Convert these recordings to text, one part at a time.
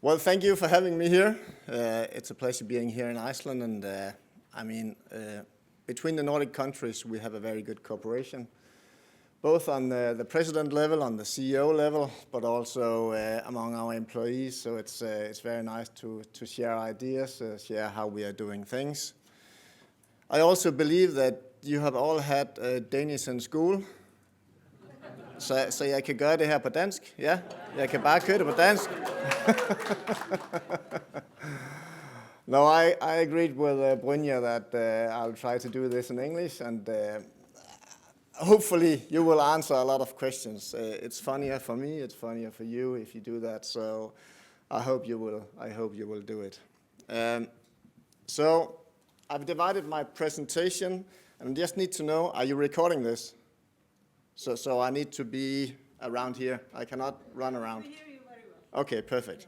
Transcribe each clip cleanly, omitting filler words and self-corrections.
Well, thank you for having me here. It's a pleasure being here in Iceland, and between the Nordic countries, we have a very good cooperation, both on the president level, on the CEO level, but also among our employees. So it's very nice to share ideas, share how we are doing things. I also believe that you have all had Danish in school. Så jeg kan gøre det her på dansk, ja? Jeg kan bare køre det på dansk. No, I agreed with Brynja that I'll try to do this in English, and hopefully you will answer a lot of questions. It's funnier for me, it's funnier for you if you do that, so I hope you will do it. So I've divided my presentation, and I just need to know, are you recording this? So I need to be around here. I cannot run around. We hear you very well. Okay, perfect.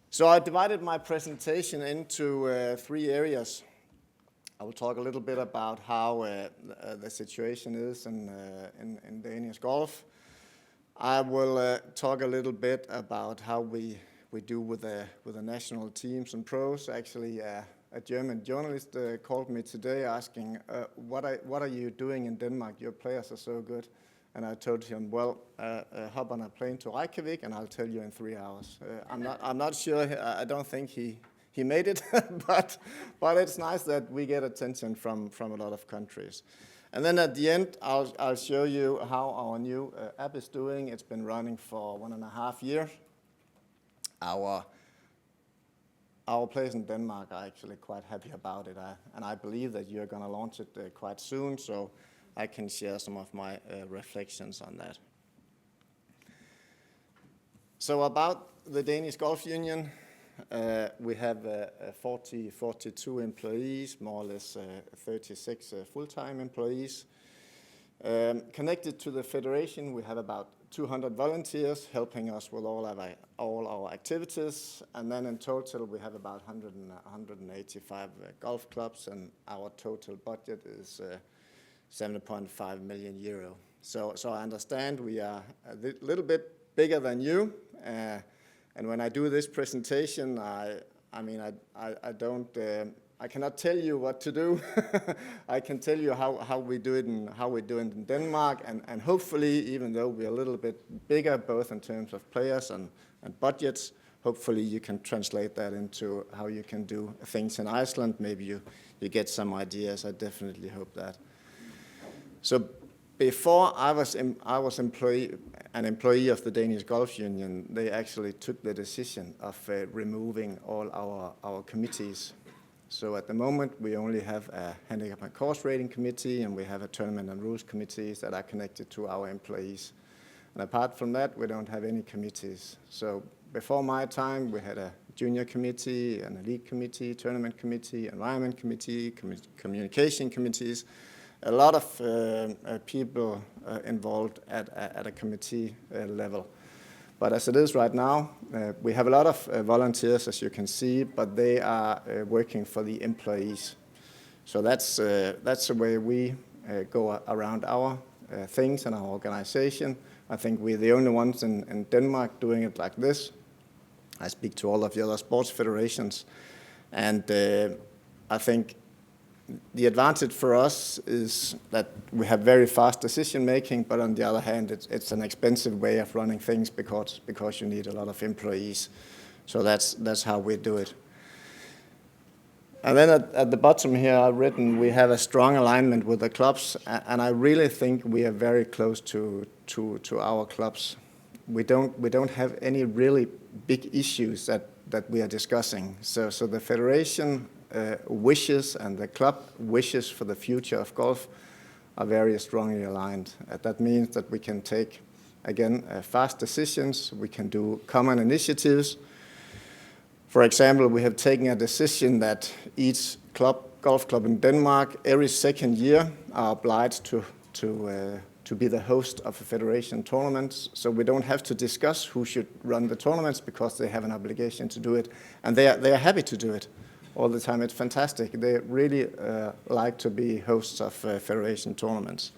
So I divided my presentation into 3 areas. I will talk a little bit about how the situation is in Danish golf. I will talk a little bit about how we do with the national teams and pros. Actually, a German journalist called me today asking, what are you doing in Denmark? Your players are so good. And I told him, well, hop on a plane to Reykjavik and I'll tell you in 3 hours. I'm not sure, I don't think he made it, but it's nice that we get attention from a lot of countries. And then at the end, I'll show you how our new app is doing. It's been running for 1.5 years. Our players in Denmark are actually quite happy about it, and I believe that you're going to launch it quite soon, so I can share some of my reflections on that. So about the Danish Golf Union, we have 42 employees, more or less 36 full-time employees. Connected to the federation, we have about 200 volunteers helping us with all our activities, and then in total we have about 185 golf clubs, and our total budget is 7.5 million euro. So I understand we are a little bit bigger than you, and when I do this presentation, I cannot tell you what to do. I can tell you how we do it and how we do it in Denmark, and hopefully, even though we're a little bit bigger, both in terms of players and budgets, hopefully you can translate that into how you can do things in Iceland. Maybe you get some ideas. I definitely hope that. So before I was an employee of the Danish Golf Union, they actually took the decision of removing all our committees. So at the moment, we only have a handicap and course rating committee, and we have a tournament and rules committees that are connected to our employees. And apart from that, we don't have any committees. So before my time, we had a junior committee, an elite committee, tournament committee, environment committee, communication committees. A lot of people involved at a committee level. But as it is right now, we have a lot of volunteers, as you can see, but they are working for the employees. So that's the way we go around our things and our organization. I think we're the only ones in Denmark doing it like this. I speak to all of the other sports federations, and I think the advantage for us is that we have very fast decision making, but on the other hand, it's an expensive way of running things because you need a lot of employees. So that's how we do it. And then at the bottom here, I've written we have a strong alignment with the clubs, and I really think we are very close to our clubs. We don't have any really big issues that we are discussing. So the federation wishes and the club wishes for the future of golf are very strongly aligned. That means that we can take, again, fast decisions, we can do common initiatives. For example, we have taken a decision that each golf club in Denmark, every second year, are obliged to be the host of a federation tournament. So we don't have to discuss who should run the tournaments because they have an obligation to do it. And they are happy to do it all the time. It's fantastic. They really like to be hosts of federation tournaments.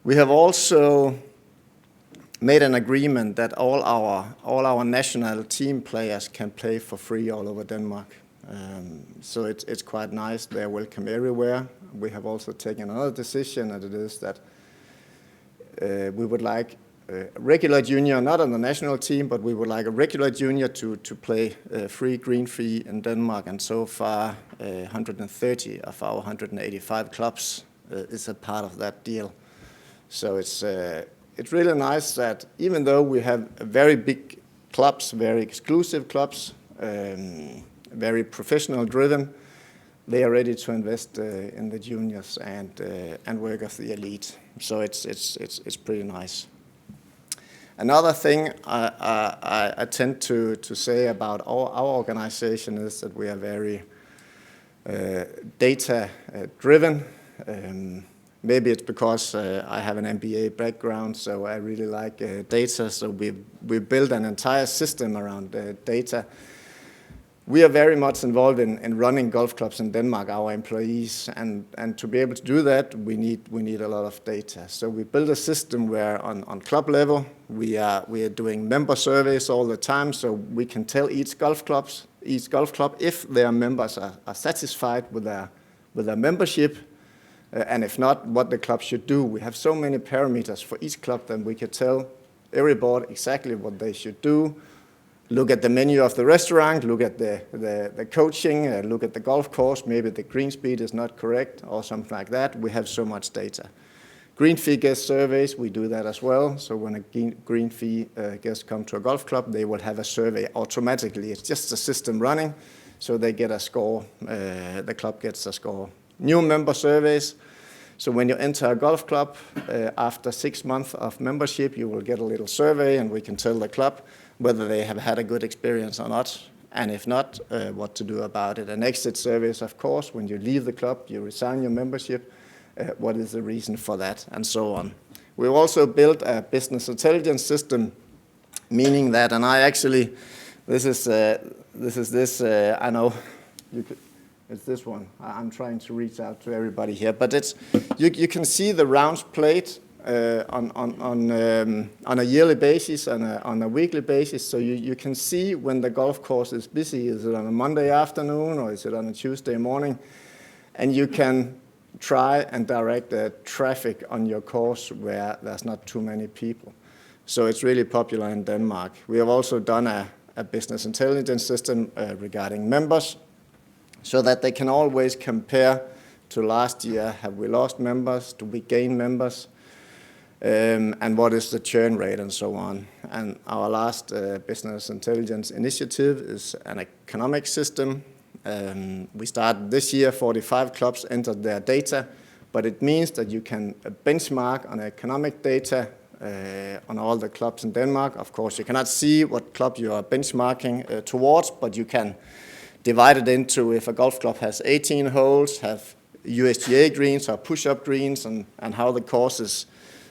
We have also made an agreement that all our national team players can play for free all over Denmark. So it's quite nice. They're welcome everywhere. We have also taken another decision, and it is that we would like a regular junior, not on the national team, but we would like a regular junior to play free green fee in Denmark. And so far, 130 of our 185 clubs is a part of that deal. So it's really nice that even though we have very big clubs, very exclusive clubs, very professional driven, they are ready to invest in the juniors and work with the elite. So it's pretty nice. Another thing I tend to say about our organization is that we are very data driven. Maybe it's because I have an MBA background, so I really like data. So we built an entire system around data. We are very much involved in running golf clubs in Denmark, our employees, and to be able to do that, we need a lot of data. So we built a system where on club level we are doing member surveys all the time, so we can tell each golf club if their members are satisfied with their membership, and if not, what the club should do. We have so many parameters for each club that we can tell every board exactly what they should do. Look at the menu of the restaurant, look at the coaching, look at the golf course, maybe the green speed is not correct or something like that. We have so much data. Green fee guest surveys, we do that as well. So when a green fee guest comes to a golf club, they will have a survey automatically. It's just a system running, so they get a score, the club gets a score. New member surveys. So when you enter a golf club, after 6 months of membership, you will get a little survey, and we can tell the club whether they have had a good experience or not, and if not, what to do about it. And exit surveys, of course, when you leave the club, you resign your membership, what is the reason for that, and so on. We've also built a business intelligence system, meaning that, and I actually, I know, it's this one. I'm trying to reach out to everybody here, but it's you can see the rounds played on a yearly basis and on a weekly basis, so you can see when the golf course is busy. Is it on a Monday afternoon or is it on a Tuesday morning? And you can try and direct the traffic on your course where there's not too many people. So it's really popular in Denmark. We have also done a business intelligence system regarding members, so that they can always compare to last year. Have we lost members? Do we gain members? And what is the churn rate and so on. And our last business intelligence initiative is an economic system. We started this year, 45 clubs entered their data, but it means that you can benchmark on economic data on all the clubs in Denmark. Of course, you cannot see what club you are benchmarking towards, but you can divide it into if a golf club has 18 holes, have USGA greens or push-up greens, and how the course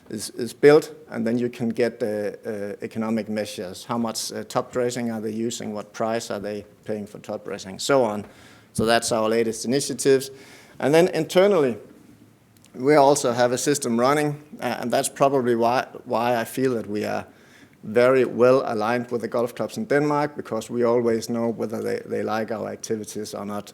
is built, and then you can get the economic measures. How much top dressing are they using? What price are they paying for top dressing? So on. So that's our latest initiatives. And then internally, we also have a system running, and that's probably why I feel that we are very well aligned with the golf clubs in Denmark, because we always know whether they like our activities or not.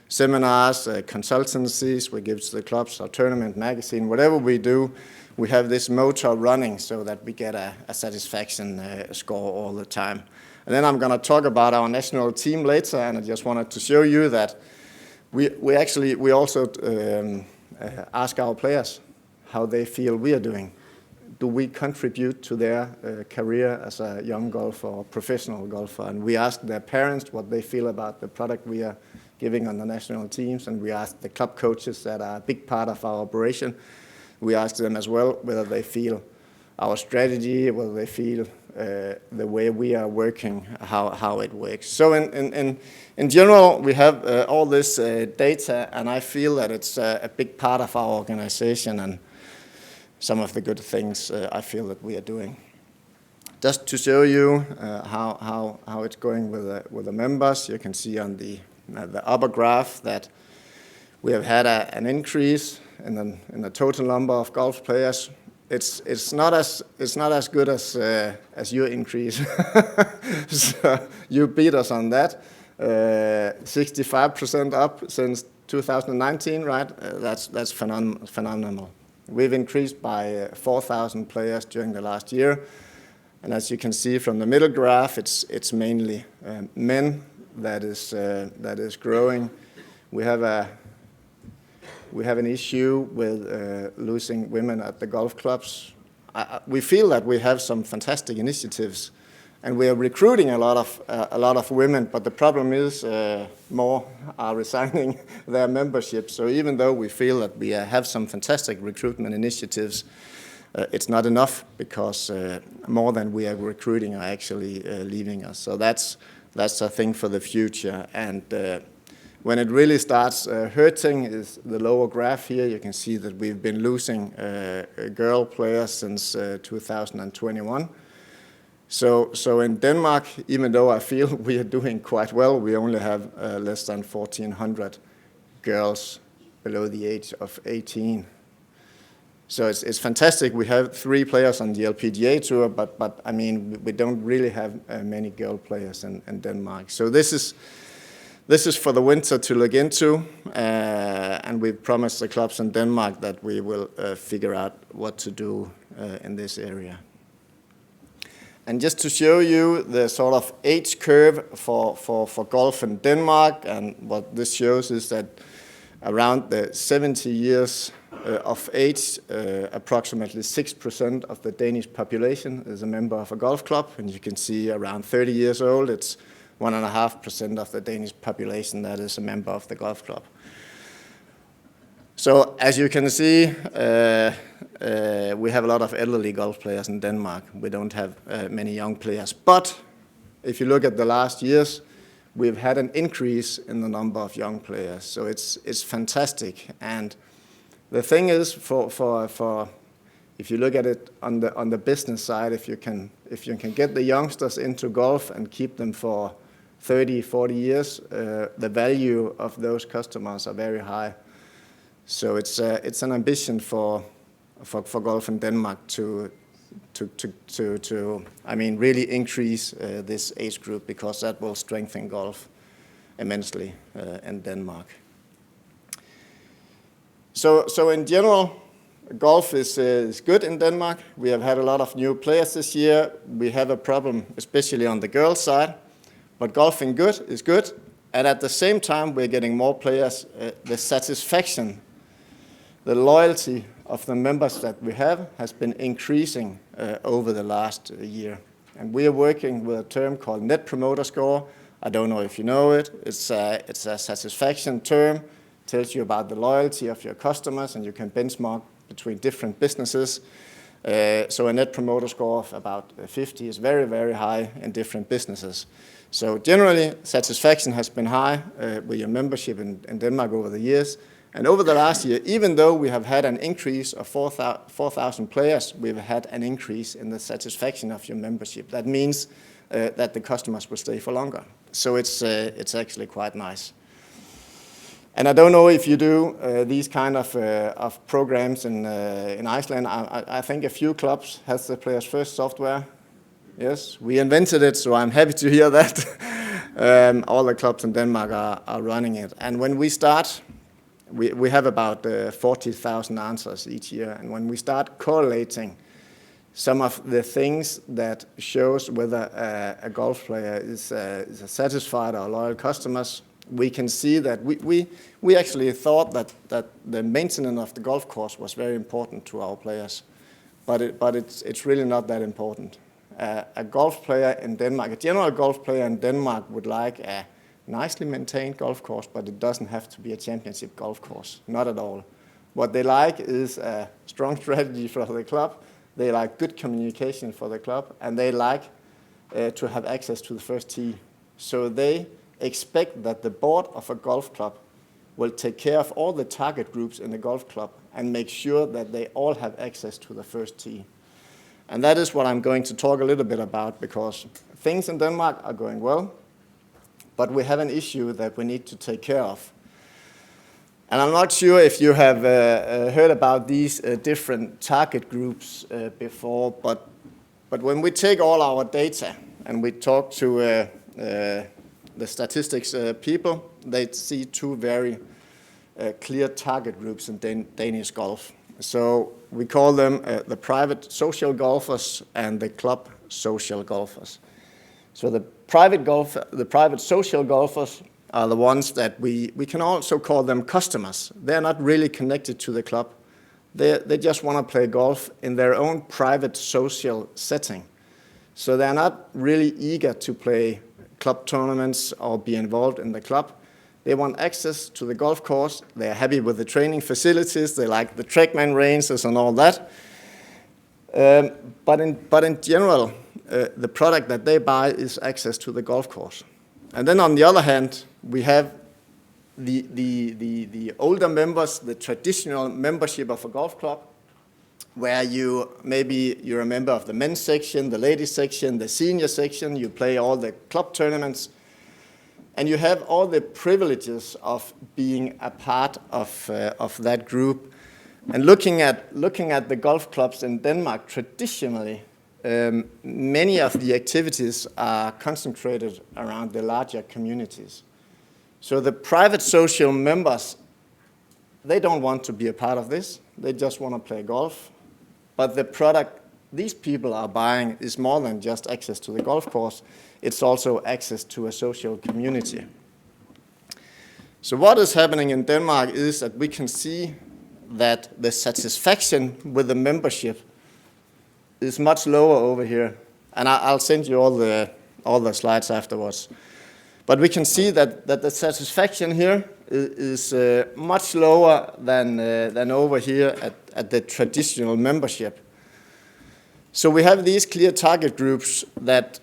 Seminars, consultancies we give to the clubs, our tournament magazine, whatever we do, we have this motor running so that we get a satisfaction score all the time. And then I'm going to talk about our national team later, and I just wanted to show you that we also ask our players how they feel we are doing. Do we contribute to their career as a young golfer or professional golfer? And we ask their parents what they feel about the product we are giving on the national teams, and we ask the club coaches that are a big part of our operation. We ask them as well whether they feel our strategy, whether they feel the way we are working, how it works. So in general, we have all this data, and I feel that it's a big part of our organization and some of the good things I feel that we are doing. Just to show you how it's going with the members, you can see on the upper graph that we have had an increase in the total number of golf players. it's not as good as your increase. So you beat us on that. 65% up since 2019, right? That's phenomenal. We've increased by 4,000 players during the last year, and as you can see from the middle graph, it's mainly men that is growing. We have an issue with losing women at the golf clubs. We feel that we have some fantastic initiatives, and we are recruiting a lot of women. But the problem is more are resigning their membership. So even though we feel that we have some fantastic recruitment initiatives, it's not enough because more than we are recruiting are actually leaving us. So that's a thing for the future. And when it really starts hurting is the lower graph here. You can see that we've been losing girl players since 2021. So in Denmark, even though I feel we are doing quite well, we only have less than 1,400 girls below the age of 18. So it's fantastic. We have 3 players on the LPGA tour, but I mean, we don't really have many girl players in Denmark. So this is for the winter to look into, and we promised the clubs in Denmark that we will figure out what to do in this area. And just to show you the sort of age curve for golf in Denmark, and what this shows is that around the 70 years of age, approximately 6% of the Danish population is a member of a golf club, and you can see around 30 years old, it's 1.5% of the Danish population that is a member of the golf club. So as you can see, we have a lot of elderly golf players in Denmark. We don't have many young players. But if you look at the last years, we've had an increase in the number of young players. So it's fantastic. And the thing is, for if you look at it on the business side, if you can get the youngsters into golf and keep them for 30, 40 years, the value of those customers are very high. So it's an ambition for golf in Denmark to I mean, really increase this age group, because that will strengthen golf immensely in Denmark. So in general, golf is good in Denmark. We have had a lot of new players this year. We have a problem, especially on the girls' side, but golfing is good. And at the same time, we're getting more players. The satisfaction, the loyalty of the members that we have has been increasing over the last year. And we are working with a term called Net Promoter Score. I don't know if you know it. It's a satisfaction term. Tells you about the loyalty of your customers, and you can benchmark between different businesses. So a Net Promoter Score of about 50 is very, very high in different businesses. So generally, satisfaction has been high with your membership in Denmark over the years. And over the last year, even though we have had an increase of 4,000 players, we've had an increase in the satisfaction of your membership. That means that the customers will stay for longer. So it's actually quite nice. And I don't know if you do these kind of programs in Iceland. I think a few clubs has the Players First software. Yes, we invented it, so I'm happy to hear that. All the clubs in Denmark are running it. And when we start, we have about 40,000 answers each year. And when we start correlating some of the things that shows whether a golf player is a satisfied or loyal customers, we can see that we actually thought that the maintenance of the golf course was very important to our players, but it's really not that important. A golf player in Denmark, a general golf player in Denmark would like a nicely maintained golf course, but it doesn't have to be a championship golf course, not at all. What they like is a strong strategy for the club, they like good communication for the club, and they like to have access to the first tee. So they expect that the board of a golf club will take care of all the target groups in the golf club and make sure that they all have access to the first tee. And that is what I'm going to talk a little bit about, because things in Denmark are going well, but we have an issue that we need to take care of. And I'm not sure if you have heard about these different target groups before, but when we take all our data and we talk to the statistics people, they see two very clear target groups in Danish golf. So we call them the private social golfers and the club social golfers. So the private social golfers are the ones that we can also call them customers. They're not really connected to the club. They just want to play golf in their own private social setting. So they're not really eager to play club tournaments or be involved in the club. They want access to the golf course. They're happy with the training facilities. They like the trackman ranges and all that. But in general, the product that they buy is access to the golf course. And then on the other hand, we have the older members, the traditional membership of a golf club, where maybe you're a member of the men's section, the ladies section, the senior section, you play all the club tournaments, and you have all the privileges of being a part of that group. And looking at the golf clubs in Denmark, traditionally, many of the activities are concentrated around the larger communities. So the private social members, they don't want to be a part of this. They just want to play golf. But the product these people are buying is more than just access to the golf course. It's also access to a social community. So what is happening in Denmark is that we can see that the satisfaction with the membership is much lower over here. And I'll send you all the slides afterwards. But we can see that the satisfaction here is much lower than over here at the traditional membership. So we have these clear target groups that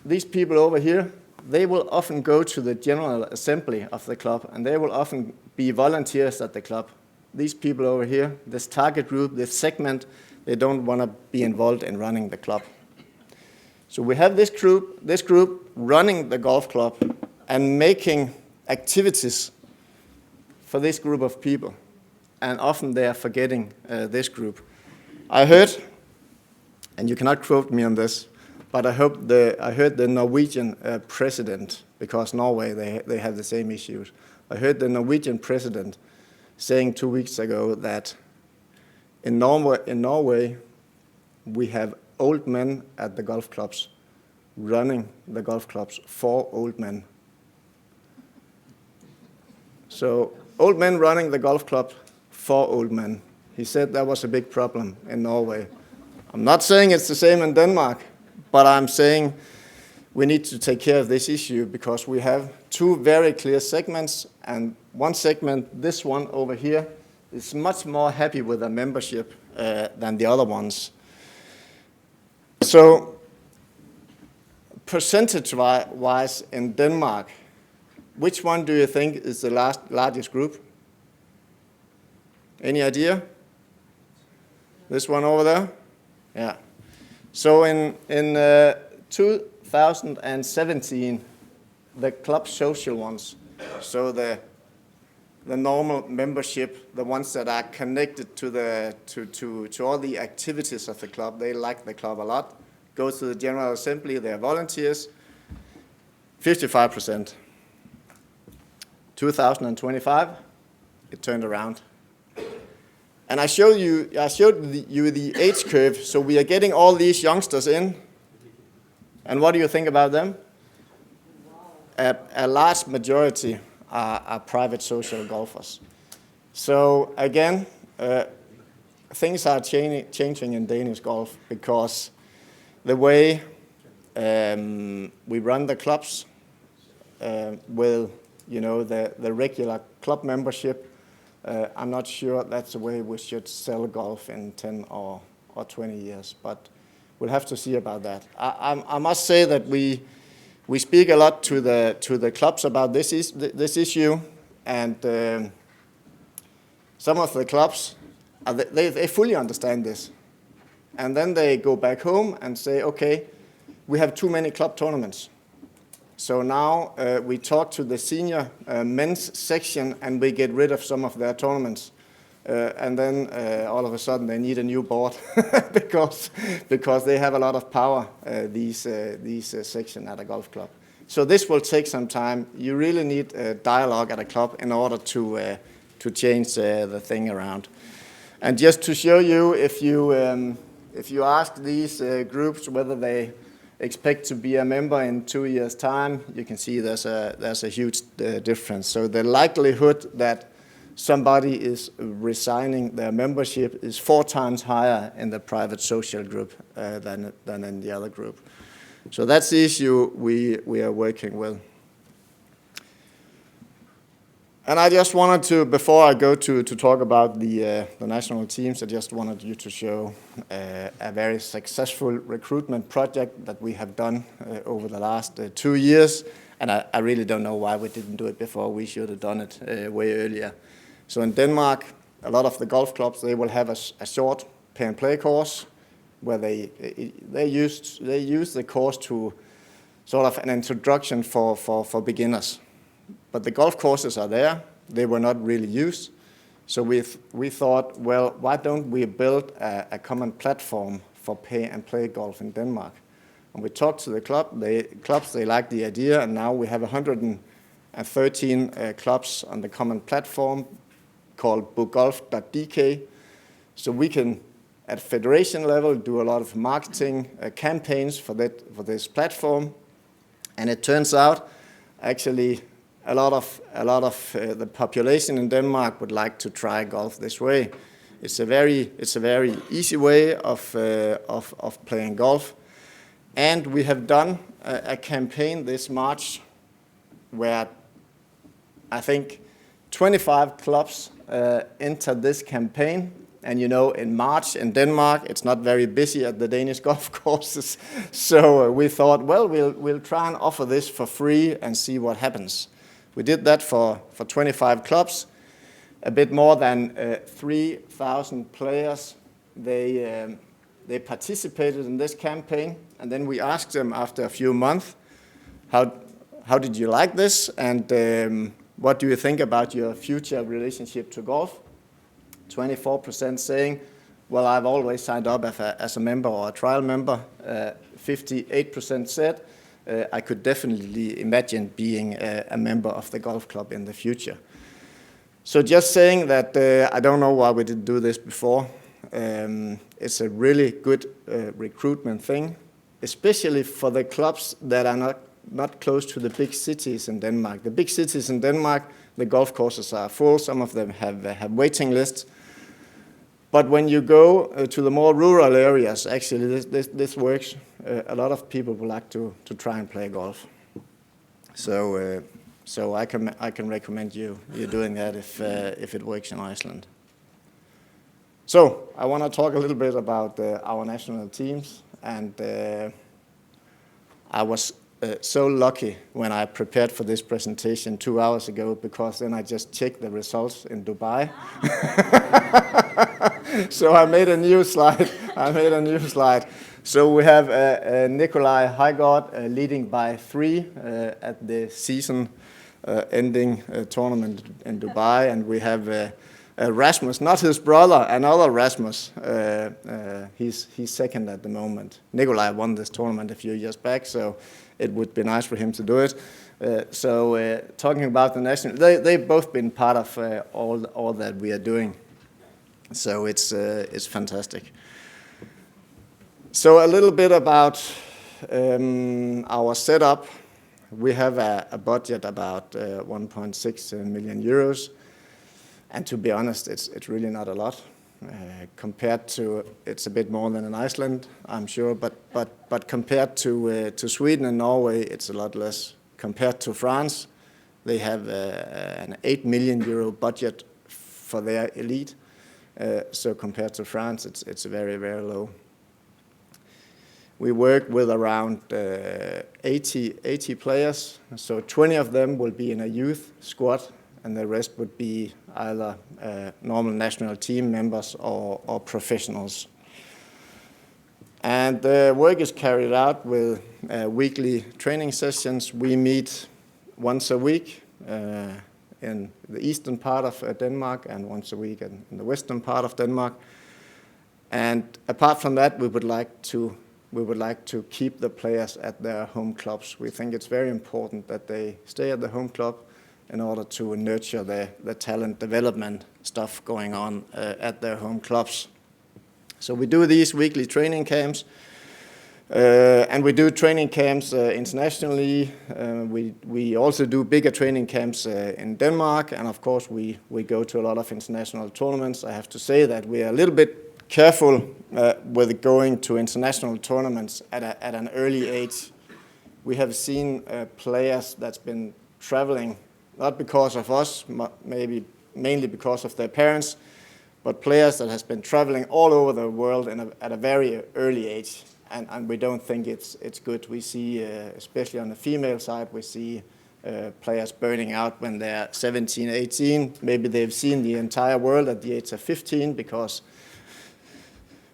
these people over here, they will often go to the general assembly of the club, and they will often be volunteers at the club. These people over here, this target group, this segment, they don't want to be involved in running the club. So we have this group running the golf club and making activities for this group of people. And often they are forgetting this group. I heard, and you cannot quote me on this, but I heard the Norwegian president, because Norway, they have the same issues. I heard the Norwegian president saying 2 weeks ago that in Norway, we have old men at the golf clubs running the golf clubs for old men. So old men running the golf club for old men. He said that was a big problem in Norway. I'm not saying it's the same in Denmark, but I'm saying we need to take care of this issue because we have two very clear segments, and one segment, this one over here, is much more happy with their membership than the other ones. So percentage-wise in Denmark, which one do you think is the largest group? Any idea? This one over there? Yeah. So in 2017, the club social ones, so the normal membership, the ones that are connected to all the activities of the club, they like the club a lot, go to the General Assembly, they are volunteers, 55%. 2025, it turned around. And I showed you the age curve, so we are getting all these youngsters in. And what do you think about them? A large majority are private social golfers. So again, things are changing in Danish golf because the way we run the clubs with the regular club membership, I'm not sure that's the way we should sell golf in 10 or 20 years, but we'll have to see about that. I must say that we speak a lot to the clubs about this issue, and some of the clubs, they fully understand this. And then they go back home and say, okay, we have too many club tournaments. So now we talk to the senior men's section and we get rid of some of their tournaments. And then all of a sudden they need a new board because they have a lot of power, these section at a golf club. So this will take some time. You really need a dialogue at a club in order to change the thing around. And just to show you, if you ask these groups whether they expect to be a member in 2 years' time, you can see there's a huge difference. So the likelihood that somebody is resigning their membership is 4 times higher in the private social group than in the other group. So that's the issue we are working with. And I just wanted to, before I go to talk about the national teams, I just wanted you to show a very successful recruitment project that we have done over the last 2 years. And I really don't know why we didn't do it before. We should have done it way earlier. So in Denmark, a lot of the golf clubs, they will have a short pay-and-play course where they use the course to sort of an introduction for beginners. But the golf courses are there. They were not really used. So we thought, well, why don't we build a common platform for pay-and-play golf in Denmark? And we talked to the clubs, they liked the idea, and now we have 113 clubs on the common platform called bookgolf.dk. So we can, at federation level, do a lot of marketing campaigns for this platform. And it turns out, actually, a lot of the population in Denmark would like to try golf this way. It's a very easy way of playing golf. And we have done a campaign this March where I think 25 clubs entered this campaign. And you know, in March in Denmark, it's not very busy at the Danish golf courses. So we thought, well, we'll try and offer this for free and see what happens. We did that for 25 clubs. A bit more than 3,000 players, they participated in this campaign. And then we asked them after a few months, how did you like this? And what do you think about your future relationship to golf? 24% saying, well, I've always signed up as a member or a trial member. 58% said, I could definitely imagine being a member of the golf club in the future. So just saying that I don't know why we didn't do this before. It's a really good recruitment thing, especially for the clubs that are not close to the big cities in Denmark. The big cities in Denmark, the golf courses are full. Some of them have waiting lists. But when you go to the more rural areas, actually this works. A lot of people would like to try and play golf. So I can recommend you doing that if it works in Iceland. So I want to talk a little bit about our national teams, and I was so lucky when I prepared for this presentation 2 hours ago, because then I just checked the results in Dubai. So I made a new slide. So we have Nikolaj Højgaard leading by 3 at the season ending tournament in Dubai, and we have Rasmus, not his brother, another Rasmus. He's second at the moment. Nikolaj won this tournament a few years back, so it would be nice for him to do it. So talking about the national, they've both been part of all that we are doing. So it's fantastic. So a little bit about our setup. We have a budget about 1.6 million euros. And to be honest, it's really not a lot. Compared to, it's a bit more than in Iceland, I'm sure, but compared to Sweden and Norway, it's a lot less. Compared to France, they have an 8 million euro budget for their elite. So compared to France, it's very, very low. We work with around 80 players, so 20 of them will be in a youth squad, and the rest would be either normal national team members or professionals. And the work is carried out with weekly training sessions. We meet once a week in the eastern part of Denmark and once a week in the western part of Denmark. And apart from that, we would like to keep the players at their home clubs. We think it's very important that they stay at the home club in order to nurture the talent development stuff going on at their home clubs. So we do these weekly training camps, and we do training camps internationally. We also do bigger training camps in Denmark, and of course we go to a lot of international tournaments. I have to say that we are a little bit careful with going to international tournaments at an early age. We have seen players that's been traveling, not because of us, maybe mainly because of their parents, but players that has been traveling all over the world at a very early age, and we don't think it's good. We see, especially on the female side, we see players burning out when they're 17, 18. Maybe they've seen the entire world at the age of 15 because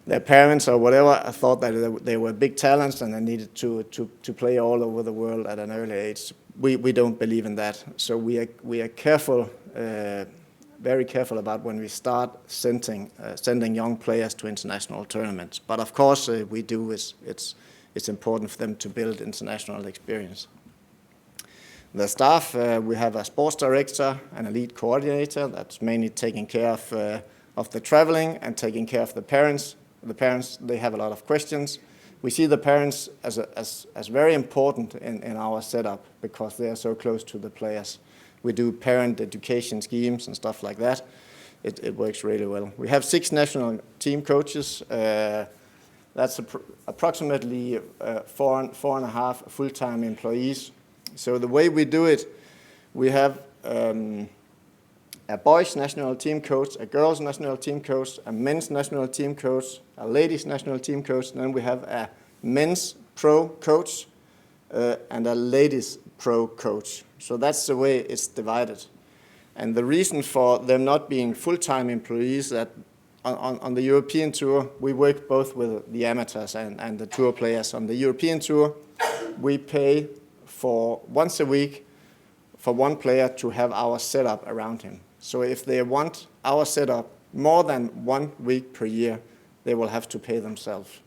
their parents or whatever thought that they were big talents and they needed to play all over the world at an early age. We don't believe in that. So we are careful, very careful about when we start sending young players to international tournaments. But of course, it's important for them to build international experience. The staff, we have a sports director and a lead coordinator that's mainly taking care of the traveling and taking care of the parents. The parents, they have a lot of questions. We see the parents as very important in our setup because they are so close to the players. We do parent education schemes and stuff like that. It works really well. We have 6 national team coaches. That's approximately 4.5 full-time employees. So the way we do it, we have a boys national team coach, a girls national team coach, a men's national team coach, a ladies national team coach, and then we have a men's pro coach and a ladies pro coach. So that's the way it's divided. And the reason for them not being full-time employees, that on the European tour, we work both with the amateurs and the tour players. On the European tour, we pay for once a week for one player to have our setup around him. So if they want our setup more than 1 week per year, they will have to pay themselves.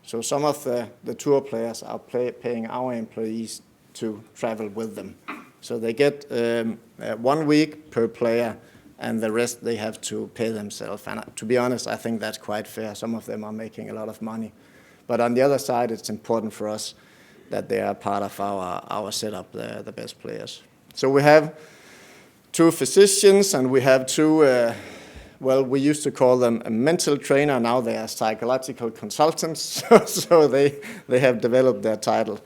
So some of the tour players are paying our employees to travel with them. So they get 1 week per player, and the rest they have to pay themselves. And to be honest, I think that's quite fair. Some of them are making a lot of money. But on the other side, it's important for us that they are part of our setup, the best players. So we have 2 physicians, and we have 2, well, we used to call them a mental trainer. Now they are psychological consultants, so they have developed their title.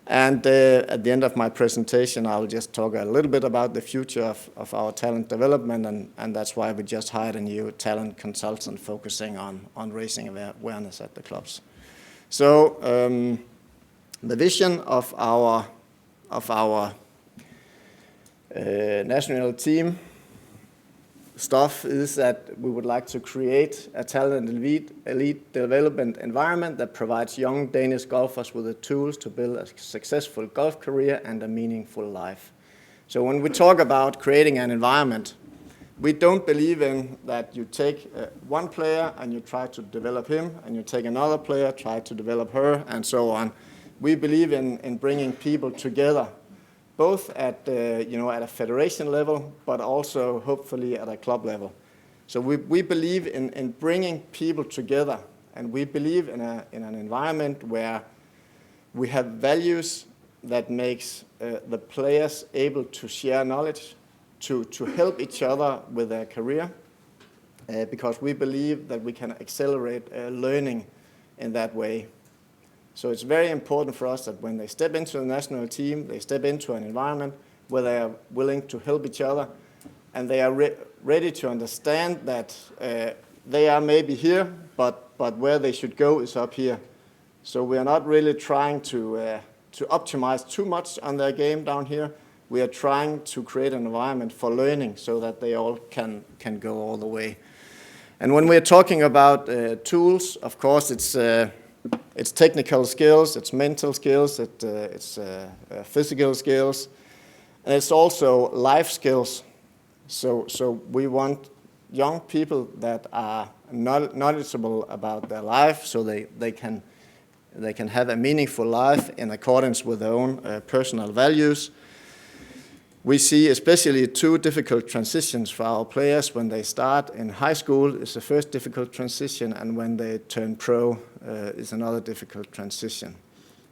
And at the end of my presentation, I'll just talk a little bit about the future of our talent development, and that's why we just hired a new talent consultant focusing on raising awareness at the clubs. So the vision of our national team stuff is that we would like to create a talent elite development environment that provides young Danish golfers with the tools to build a successful golf career and a meaningful life. So when we talk about creating an environment, we don't believe in that you take one player and you try to develop him, and you take another player, try to develop her, and so on. We believe in bringing people together, both at at a federation level, but also hopefully at a club level. So we believe in bringing people together, and we believe in an environment where we have values that makes the players able to share knowledge, to help each other with their career, because we believe that we can accelerate learning in that way. So it's very important for us that when they step into the national team, they step into an environment where they are willing to help each other, and they are ready to understand that they are maybe here, but where they should go is up here. So we are not really trying to optimize too much on their game down here. We are trying to create an environment for learning so that they all can go all the way. And when we're talking about tools, of course, It's technical skills, it's mental skills, it's physical skills, and it's also life skills. So we want young people that are knowledgeable about their life, so they can have a meaningful life in accordance with their own personal values. We see especially two difficult transitions for our players. When they start in high school is the first difficult transition, and when they turn pro is another difficult transition.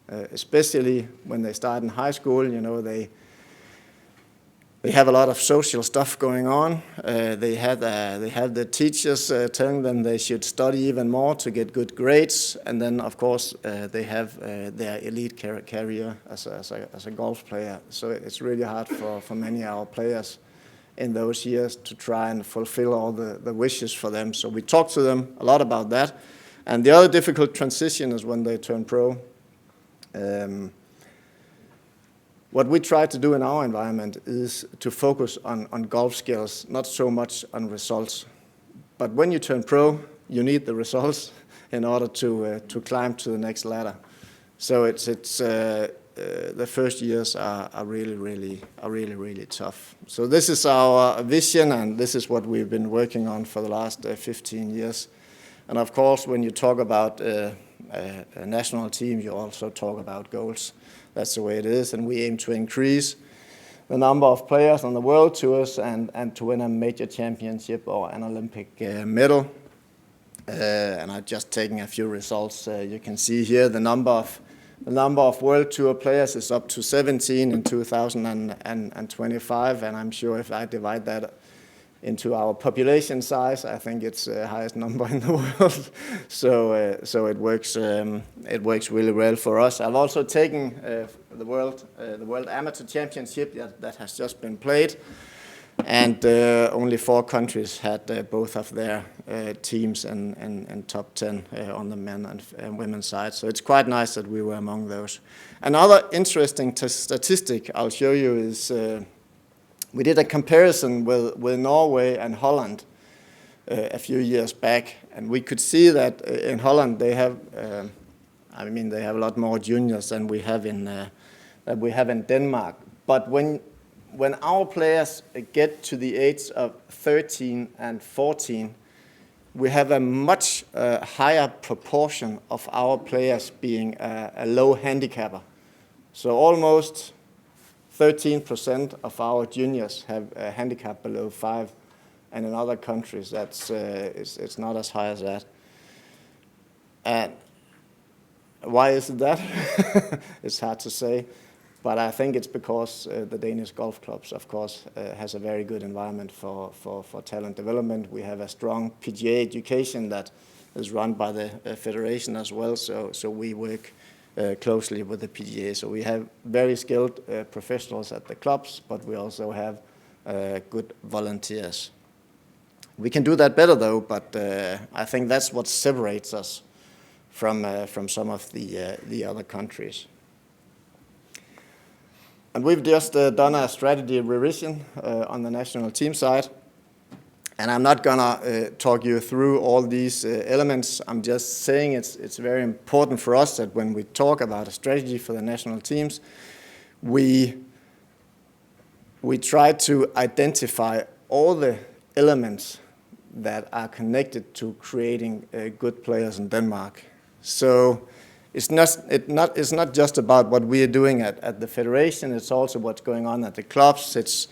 Especially when they start in high school, you know, they have a lot of social stuff going on. They have the teachers telling them they should study even more to get good grades, and then of course they have their elite career as a golf player. So it's really hard for many of our players in those years to try and fulfill all the wishes for them. So we talk to them a lot about that. And the other difficult transition is when they turn pro. What we try to do in our environment is to focus on golf skills, not so much on results. But when you turn pro, you need the results in order to climb to the next ladder. So the first years are really tough. So this is our vision, and this is what we've been working on for the last 15 years. And of course, when you talk about a national team, you also talk about goals. That's the way it is, and we aim to increase the number of players on the World Tours and to win a major championship or an Olympic medal. And I've just taken a few results. You can see here the number of World Tour players is up to 17 in 2025, and I'm sure if I divide that into our population size, I think it's the highest number in the world. So it works really well for us. I've also taken the World Amateur Championship that has just been played, and only 4 countries had both of their teams in top 10 on the men and women's side. So it's quite nice that we were among those. Another interesting statistic I'll show you is we did a comparison with Norway and Holland a few years back, and we could see that in Holland they have, they have a lot more juniors than we have in Denmark. But when our players get to the age of 13 and 14, we have a much higher proportion of our players being a low handicapper. So almost 13% of our juniors have a handicap below 5, and in other countries it's not as high as that. And why is it that? It's hard to say, but I think it's because the Danish golf clubs, of course, has a very good environment for talent development. We have a strong PGA education that is run by the federation as well, so we work closely with the PGA. So we have very skilled professionals at the clubs, but we also have good volunteers. We can do that better though, but I think that's what separates us from some of the other countries. And we've just done a strategy revision on the national team side. And I'm not gonna talk you through all these elements. I'm just saying it's very important for us that when we talk about a strategy for the national teams, we try to identify all the elements that are connected to creating good players in Denmark. So it's not just about what we are doing at the federation. It's also what's going on at the clubs. It's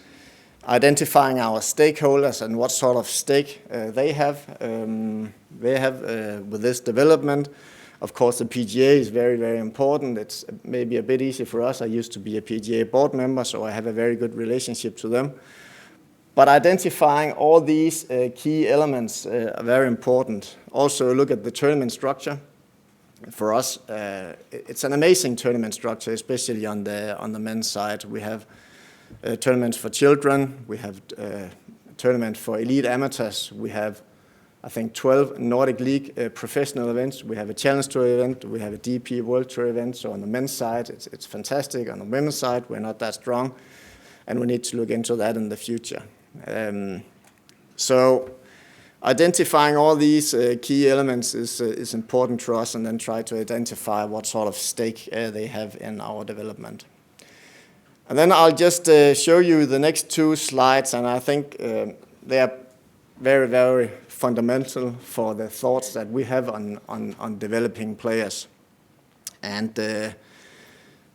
identifying our stakeholders and what sort of stake they have with this development. Of course, the PGA is very, very important. It's maybe a bit easy for us. I used to be a PGA board member, so I have a very good relationship to them. But identifying all these key elements are very important. Also, look at the tournament structure. For us, it's an amazing tournament structure, especially on the men's side. We have tournaments for children, we have tournaments for elite amateurs, we have, I think, 12 Nordic League professional events, we have a Challenge Tour event, we have a DP World Tour event. So on the men's side, it's fantastic. On the women's side, we're not that strong, and we need to look into that in the future. So Identifying all these key elements is important to us, and then try to identify what sort of stake they have in our development. And then I'll just show you the next 2 slides, and I think they are very, very fundamental for the thoughts that we have on developing players. And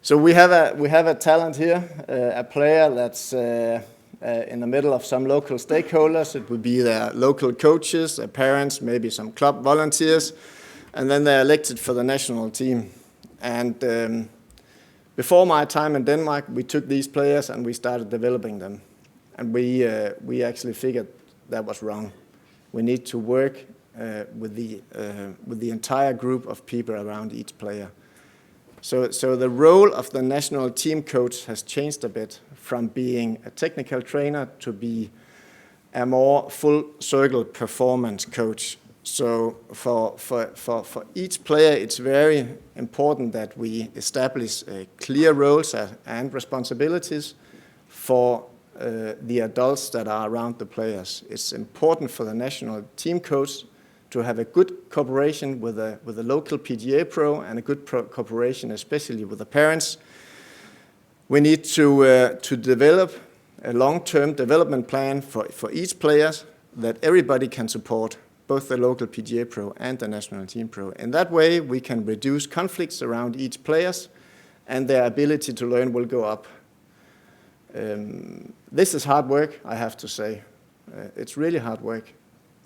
so we have a talent here, a player that's in the middle of some local stakeholders. It would be their local coaches, their parents, maybe some club volunteers, and then they're elected for the national team. And before my time in Denmark, we took these players and we started developing them. And we actually figured that was wrong. We need to work with the entire group of people around each player. So the role of the national team coach has changed a bit from being a technical trainer to be a more full-circle performance coach. So for each player, it's very important that we establish clear roles and responsibilities for the adults that are around the players. It's important for the national team coach to have a good cooperation with the local PGA pro and a good cooperation especially with the parents. We need to develop a long-term development plan for each player that everybody can support, both the local PGA pro and the national team pro. In that way, we can reduce conflicts around each players, and their ability to learn will go up. This is hard work, I have to say. It's really hard work.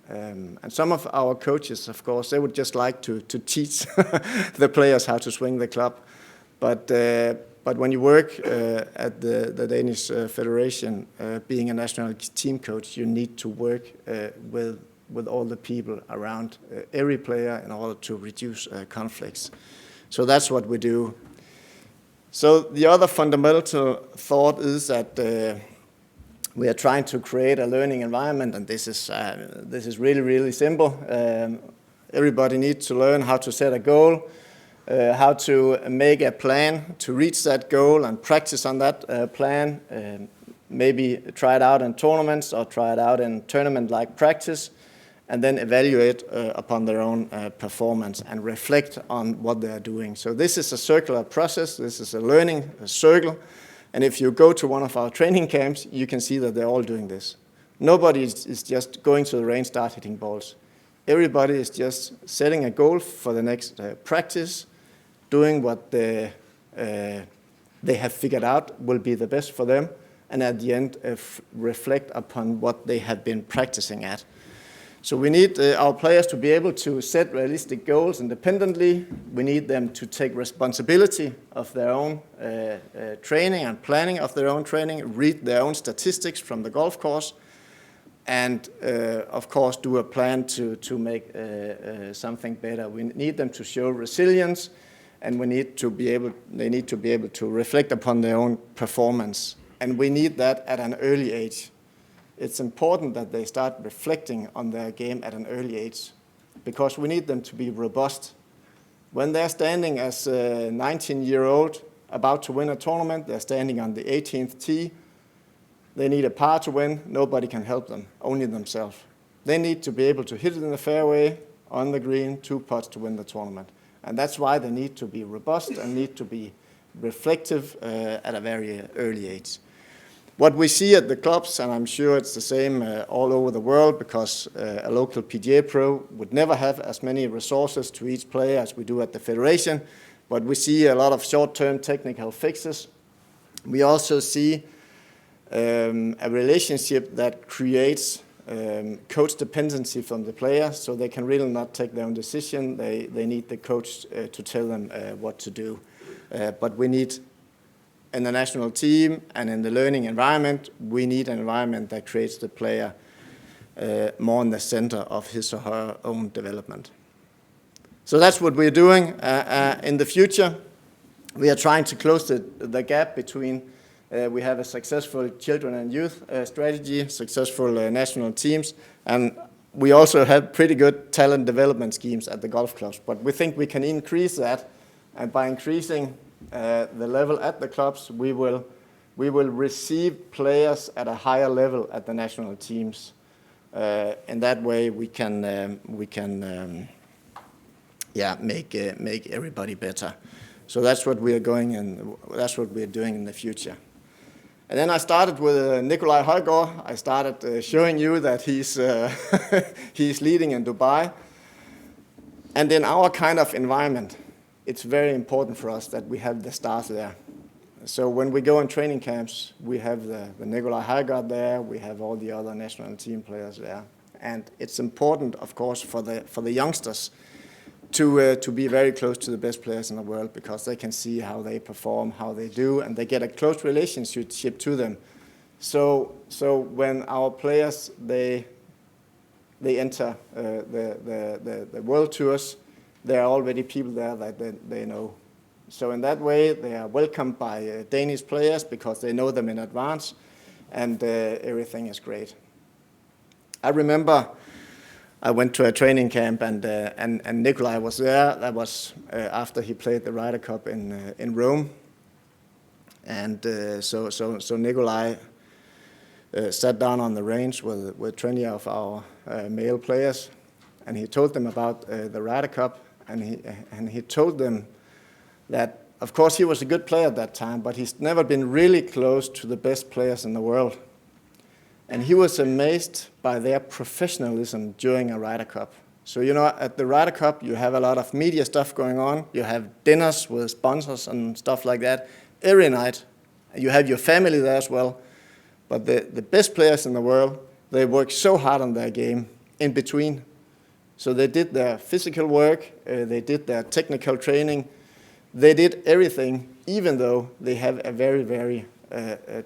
And some of our coaches, of course, they would just like to teach the players how to swing the club. But when you work at the Danish Federation, being a national team coach, you need to work with all the people around every player in order to reduce conflicts. So that's what we do. So the other fundamental thought is that we are trying to create a learning environment, and this is really, really simple. Everybody needs to learn how to set a goal, how to make a plan to reach that goal and practice on that plan, maybe try it out in tournaments or try it out in tournament-like practice, and then evaluate upon their own performance and reflect on what they are doing. So this is a circular process. This is a learning circle. And if you go to one of our training camps, you can see that they're all doing this. Nobody is just going to the range, start hitting balls. Everybody is just setting a goal for the next practice, doing what they have figured out will be the best for them, and at the end reflect upon what they have been practicing at. So we need our players to be able to set realistic goals independently. We need them to take responsibility of their own training and planning of their own training, read their own statistics from the golf course, and of course do a plan to make something better. We need them to show resilience, and they need to be able to reflect upon their own performance. And we need that at an early age. It's important that they start reflecting on their game at an early age, because we need them to be robust. When they're standing as a 19-year-old about to win a tournament, they're standing on the 18th tee, they need a par to win, nobody can help them, only themselves. They need to be able to hit it in the fairway, on the green, 2 putts to win the tournament. And that's why they need to be robust and need to be reflective at a very early age. What we see at the clubs, and I'm sure it's the same all over the world, because a local PGA pro would never have as many resources to each player as we do at the federation, but we see a lot of short-term technical fixes. We also see a relationship that creates coach dependency from the player, so they can really not take their own decision. They need the coach to tell them what to do. But we need, in the national team and in the learning environment, we need an environment that creates the player more in the center of his or her own development. So that's what we're doing. In the future, we are trying to close the gap between we have a successful children and youth strategy, successful national teams, and we also have pretty good talent development schemes at the golf clubs. But we think we can increase that, and by increasing the level at the clubs, we will receive players at a higher level at the national teams. In that way, we can make everybody better. So that's what we are going and that's what we are doing in the future. And then I started with Nikolaj Højgaard. I started showing you that he's he's leading in Dubai. And in our kind of environment, it's very important for us that we have the stars there. So when we go on training camps, we have the Nikolaj Højgaard there. We have all the other national team players there. And it's important, of course, for the youngsters to be very close to the best players in the world, because they can see how they perform, how they do, and they get a close relationship to them. So when our players they enter the world tours, there are already people there that they know. So in that way, they are welcomed by Danish players because they know them in advance, and everything is great. I remember I went to a training camp, and Nikolaj was there. That was after he played the Ryder Cup in Rome. And so Nikolaj sat down on the range with 20 of our male players, and he told them about the Ryder Cup, and he told them that, of course, he was a good player at that time, but he's never been really close to the best players in the world. And he was amazed by their professionalism during a Ryder Cup. So, you know, at the Ryder Cup, you have a lot of media stuff going on. You have dinners with sponsors and stuff like that every night. You have your family there as well. But the best players in the world, they work so hard on their game in between. So they did their physical work, they did their technical training, they did everything, even though they have a very, very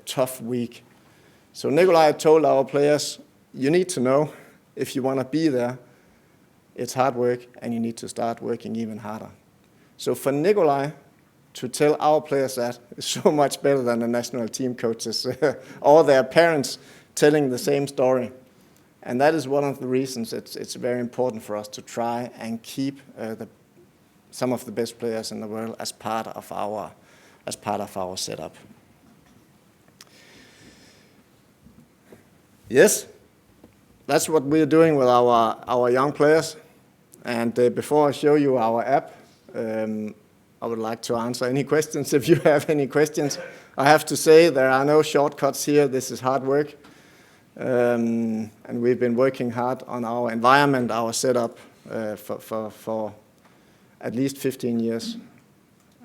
tough week. So Nikolaj told our players, you need to know, if you want to be there, it's hard work, and you need to start working even harder. So for Nikolaj to tell our players that is so much better than the national team coaches or their parents telling the same story. And that is one of the reasons it's very important for us to try and keep some of the best players in the world as part of our setup. Yes, that's what we're doing with our young players. And before I show you our app, I would like to answer any questions if you have any questions. I have to say there are no shortcuts here. This is hard work. And we've been working hard on our environment, our setup for at least 15 years.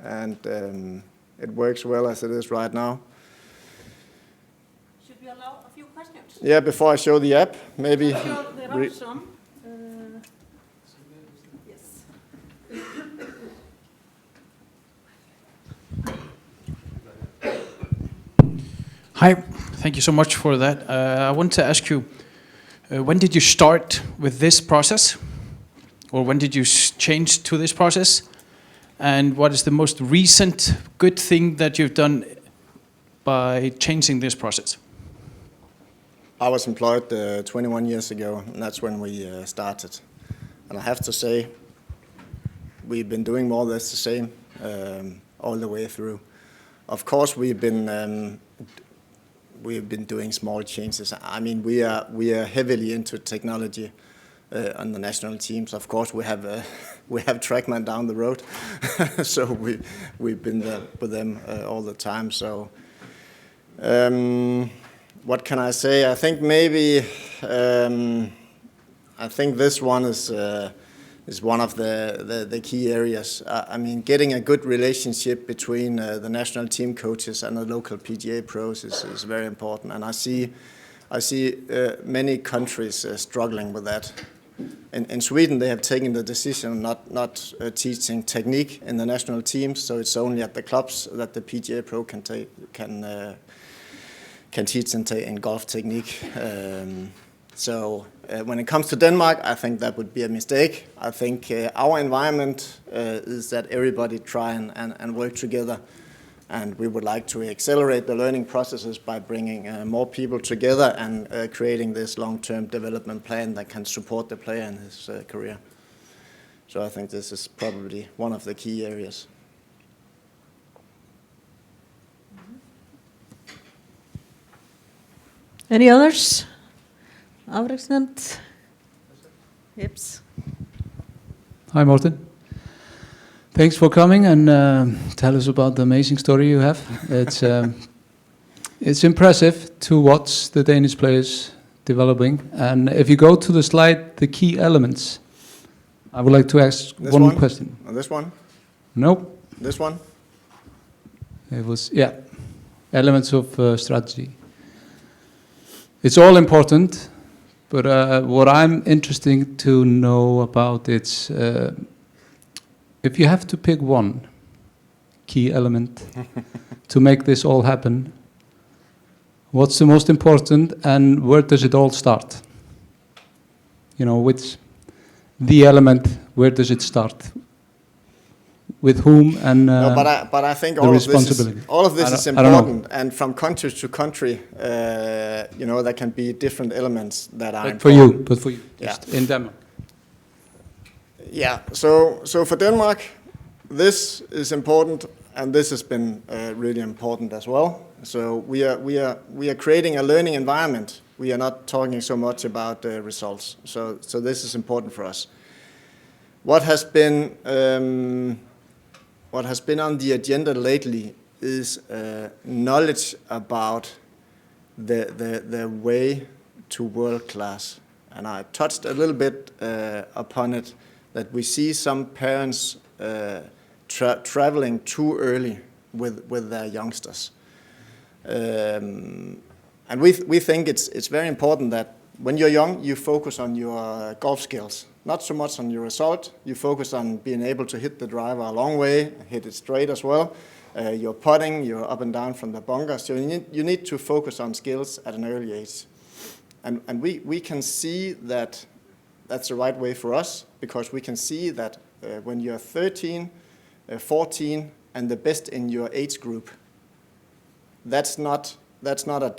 And it works well as it is right now. Should we allow a few questions? Yeah, before I show the app, maybe. Sure, there are some. Yes. Hi, thank you so much for that. I want to ask you, when did you start with this process? Or when did you change to this process? And what is the most recent good thing that you've done by changing this process? I was employed 21 years ago, and that's when we started. And I have to say, we've been doing more or less the same all the way through. Of course, we've been doing small changes. I mean, we are heavily into technology on the national teams. Of course, we have TrackMan down the road, so we've been there with them all the time. So, what can I say? I think maybe I think this one is one of the key areas. I mean, getting a good relationship between the national team coaches and the local PGA pros is very important, and I see many countries struggling with that. In Sweden, they have taken the decision not teaching technique in the national teams, so it's only at the clubs that the PGA Pro can teach in golf technique. So when it comes to Denmark, I think that would be a mistake. I think our environment is that everybody try and work together. And we would like to accelerate the learning processes by bringing more people together and creating this long-term development plan that can support the player in his career. So I think this is probably one of the key areas. Any others? afreiksnefnd. Yips. Hi, Morten. Thanks for coming and tell us about the amazing story you have. It's impressive to watch the Danish players developing. And if you go to the slide, the key elements, I would like to ask one question. This one? Nope. This one? It was, elements of strategy. It's all important, but what I'm interested to know about it's if you have to pick one key element to make this all happen, what's the most important and where does it all start? You know, which the element, where does it start? With whom and no, but I think all of this is important, and from country to country, there can be different elements that are important. But for you, just in Denmark. Yeah. So for Denmark, this is important, and this has been really important as well. So we are creating a learning environment. We are not talking so much about the results. So this is important for us. What has been on the agenda lately is knowledge about the way to world class. And I touched a little bit upon it, that we see some parents traveling too early with their youngsters. And we think it's very important that when you're young, you focus on your golf skills. Not so much on your result. You focus on being able to hit the driver a long way, hit it straight as well. You're putting, you're up and down from the bunker. So you need to focus on skills at an early age. And we can see that that's the right way for us, because we can see that when you're 13, 14, and the best in your age group, that's not a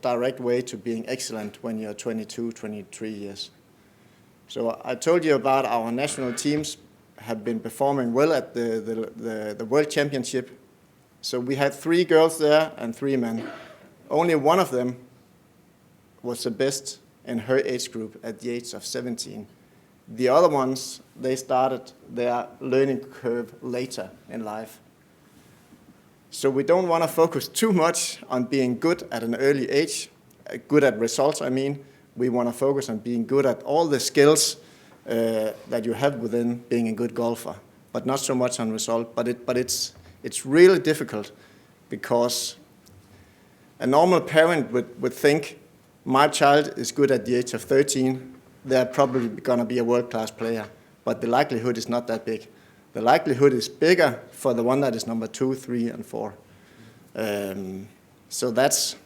direct way to being excellent when you're 22, 23 years. So I told you about our national teams have been performing well at the World Championship. So we had 3 girls there and 3 men. Only one of them was the best in her age group at the age of 17. The other ones, they started their learning curve later in life. So we don't want to focus too much on being good at an early age, good at results, I mean. We want to focus on being good at all the skills that you have within being a good golfer, but not so much on result. But it's really difficult, because a normal parent would think, my child is good at the age of 13, they're probably going to be a world-class player. But the likelihood is not that big. The likelihood is bigger for the one that is number 2, 3, and 4. So that's,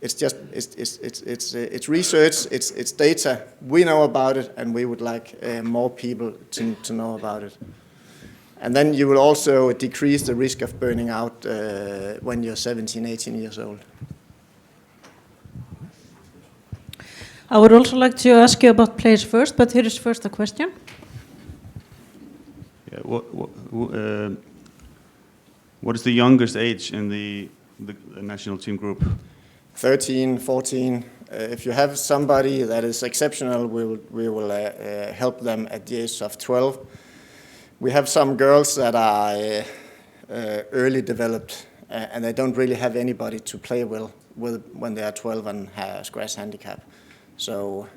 it's just it's research, it's data. We know about it, and we would like more people to know about it. And then you will also decrease the risk of burning out when you're 17, 18 years old. I would also like to ask you about players first, but here is first a question. Yeah, what is the youngest age in the national team group? 13, 14. If you have somebody that is exceptional, we will help them at the age of 12. We have some girls that are early developed, and they don't really have anybody to play with when they are 12 and have a scratch handicap. So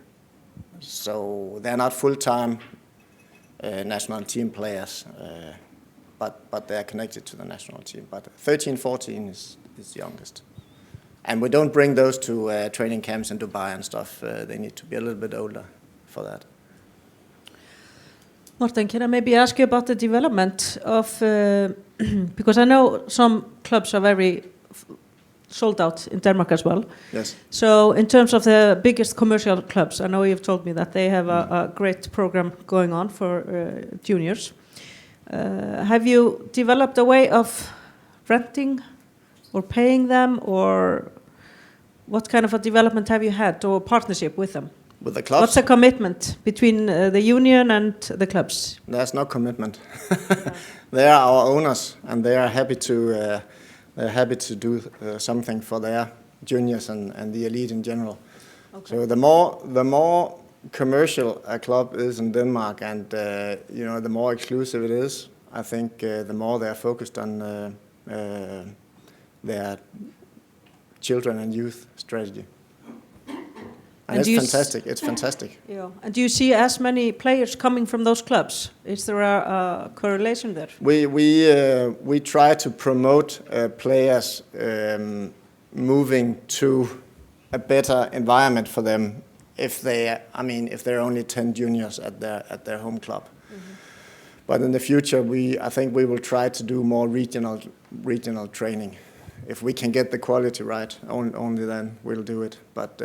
they're not full-time national team players, but they're connected to the national team. But 13, 14 is the youngest. And we don't bring those to training camps in Dubai and stuff. They need to be a little bit older for that. Morten, can I maybe ask you about the development of, because I know some clubs are very sold out in Denmark as well. Yes. So in terms of the biggest commercial clubs, I know you've told me that they have a great program going on for juniors. Have you developed a way of renting or paying them, or what kind of a development have you had, or partnership with them? With the clubs? What's the commitment between the union and the clubs? There's no commitment. They are our owners, and they are happy to do something for their juniors and the elite in general. Okay. So the more commercial a club is in Denmark, and the more exclusive it is, I think the more they are focused on their children and youth strategy. And it's fantastic. It's fantastic. Yeah. And do you see as many players coming from those clubs? Is there a correlation there? We try to promote players moving to a better environment for them if they're only 10 juniors at their home club. Mm-hmm. But in the future, I think we will try to do more regional training. If we can get the quality right, only then we'll do it. But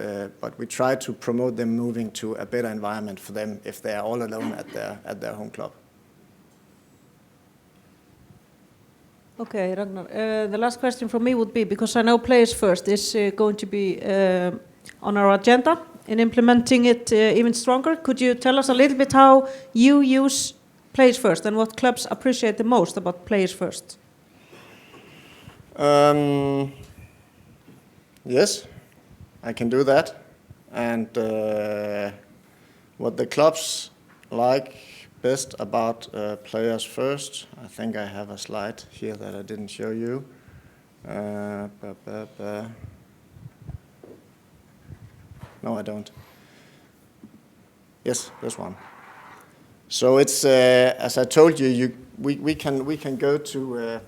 we try to promote them moving to a better environment for them if they are all alone at their home club. Okay, Ragnar. The last question from me would be, because I know Players First is going to be on our agenda in implementing it even stronger. Could you tell us a little bit how you use Players First and what clubs appreciate the most about Players First? Yes, I can do that. And what the clubs like best about Players First, I think I have a slide here that I didn't show you. No, I don't. Yes, this one. So it's as I told you, we can go to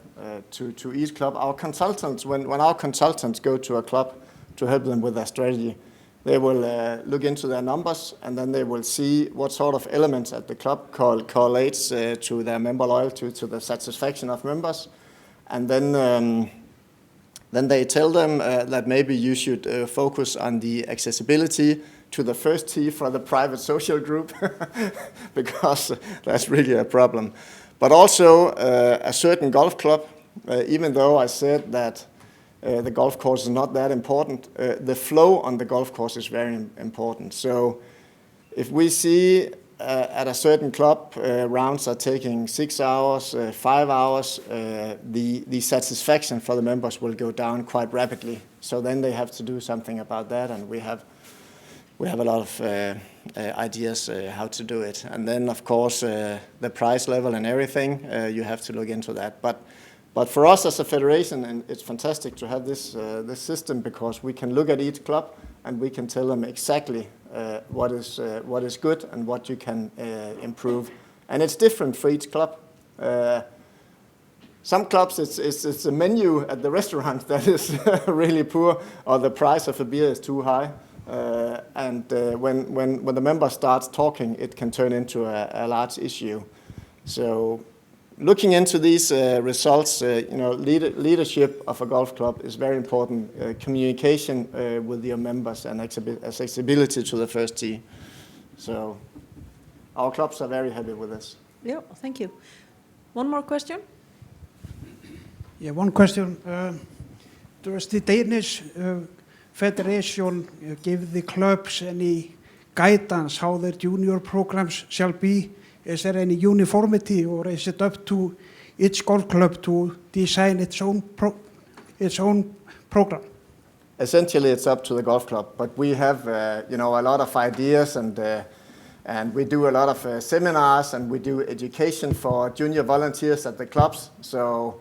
each club. Our consultants, when our consultants go to a club to help them with their strategy, they will look into their numbers, and then they will see what sort of elements at the club correlates to their member loyalty, to the satisfaction of members, and then they tell them that maybe you should focus on the accessibility to the first tee for the private social group, because that's really a problem. But also a certain golf club, even though I said that the golf course is not that important, the flow on the golf course is very important. So if we see at a certain club rounds are taking 6 hours, 5 hours, the satisfaction for the members will go down quite rapidly. So then they have to do something about that, and we have a lot of ideas how to do it. And then, of course, the price level and everything, you have to look into that. But for us as a federation, and it's fantastic to have this system, because we can look at each club and we can tell them exactly what is good and what you can improve. And it's different for each club. Some clubs, it's the menu at the restaurant that is really poor, or the price of a beer is too high. And when the member starts talking, it can turn into a large issue. So looking into these results, leadership of a golf club is very important. Communication with your members and accessibility to the first tee. So our clubs are very happy with this. Yeah, thank you. One more question? Yeah, one question. Does the Danish Federation give the clubs any guidance how their junior programs shall be? Is there any uniformity, or is it up to each golf club to design its own program? Essentially, it's up to the golf club, but we have a lot of ideas, and we do a lot of seminars, and we do education for junior volunteers at the clubs. So,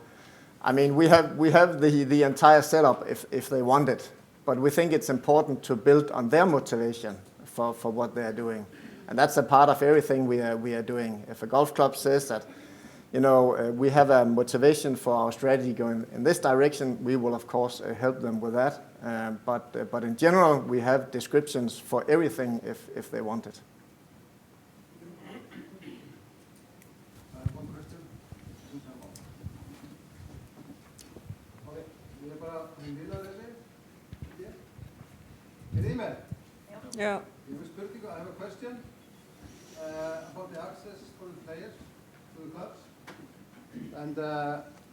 I mean, we have the entire setup if they want it, but we think it's important to build on their motivation for what they are doing. And that's a part of everything we are doing. If a golf club says that, we have a motivation for our strategy going in this direction, we will of course help them with that. But in general, we have descriptions for everything if they want it. One question. Okay, we have a Yeah. I have a question about the access for the players to the clubs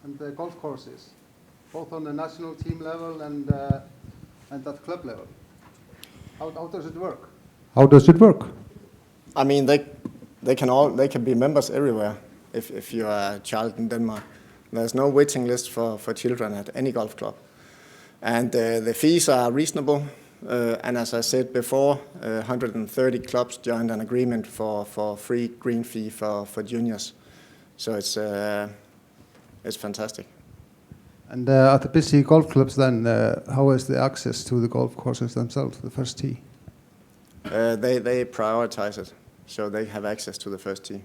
and the golf courses, both on the national team level and at club level. How does it work? How does it work? I mean, they can be members everywhere if you are a child in Denmark. There's no waiting list for children at any golf club. And the fees are reasonable. and as I said before, 130 clubs joined an agreement for free green fee for juniors. So it's fantastic. And at the busy golf clubs then, how is the access to the golf courses themselves, the first tee? They prioritize it, so they have access to the first tee.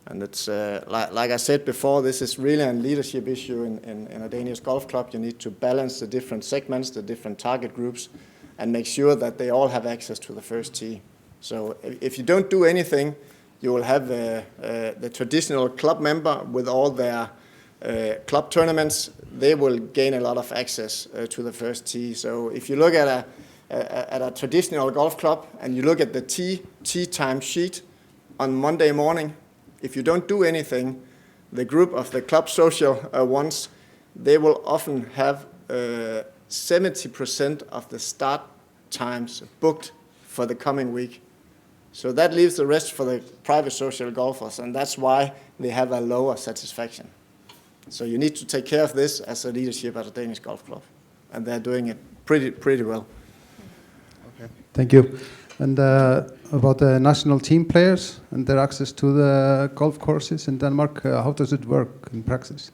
And it's, like I said before, this is really a leadership issue in a Danish golf club. You need to balance the different segments, the different target groups, and make sure that they all have access to the first tee. So if you don't do anything, you will have the traditional club member with all their club tournaments. They will gain a lot of access to the first tee. So if you look at a traditional golf club and you look at the tee time sheet on Monday morning, if you don't do anything, the group of the club social ones, they will often have 70% of the start times booked for the coming week. So that leaves the rest for the private social golfers, and that's why they have a lower satisfaction. So you need to take care of this as a leadership at a Danish golf club, and they're doing it pretty well. Okay. Thank you. And about the national team players and their access to the golf courses in Denmark, how does it work in practice?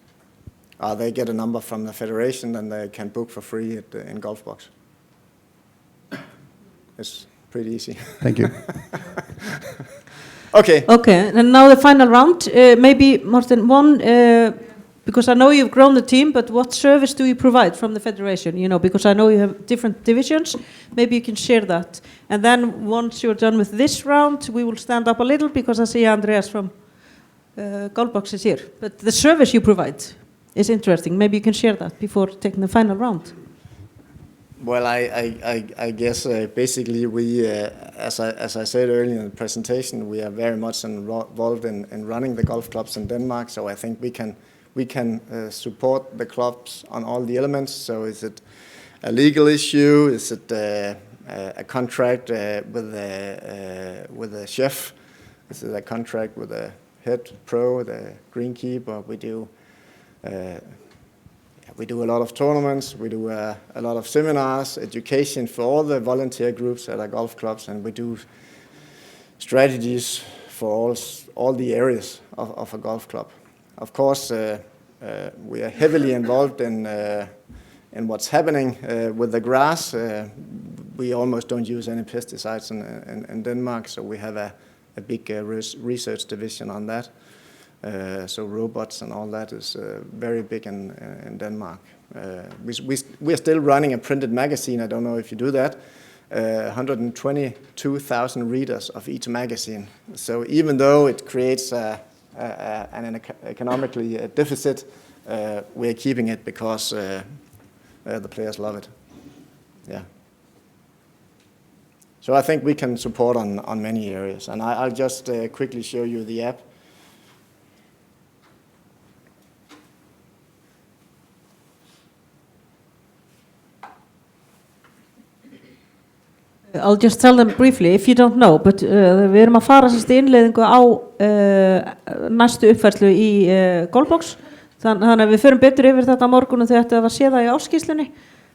They get a number from the federation and they can book for free in Golfbox. It's pretty easy. Thank you. Okay. Okay, and now the final round. Maybe, Morten, because I know you've grown the team, but what service do you provide from the federation? You know, because I know you have different divisions. Maybe you can share that. And then once you're done with this round, we will stand up a little because I see Andreas from Golfbox is here. But the service you provide is interesting. Maybe you can share that before taking the final round. Well, I guess basically we, as I said earlier in the presentation, we are very much involved in running the golf clubs in Denmark. So I think we can support the clubs on all the elements. So is it a legal issue? Is it a contract with a chef? Is it a contract with a head pro, the greenkeeper? We do a lot of tournaments. We do a lot of seminars, education for all the volunteer groups at our golf clubs, and we do strategies for all the areas of a golf club. Of course, we are heavily involved in what's happening with the grass. We almost don't use any pesticides in Denmark, so we have a big research division on that. So robots and all that is very big in Denmark. We are still running a printed magazine. I don't know if you do that. 122,000 readers of each magazine. So even though it creates an economically deficit, we are keeping it because the players love it. Yeah. So I think we can support on many areas. And I'll just quickly show you the app. I'll just tell them briefly, if you don't know, but við erum að fara sérst í innleiðingu á næstu uppfærslu í Golfbox. Þannig að við förum betur yfir þetta á morgun og þau ættu að sé það í áskýrslunni.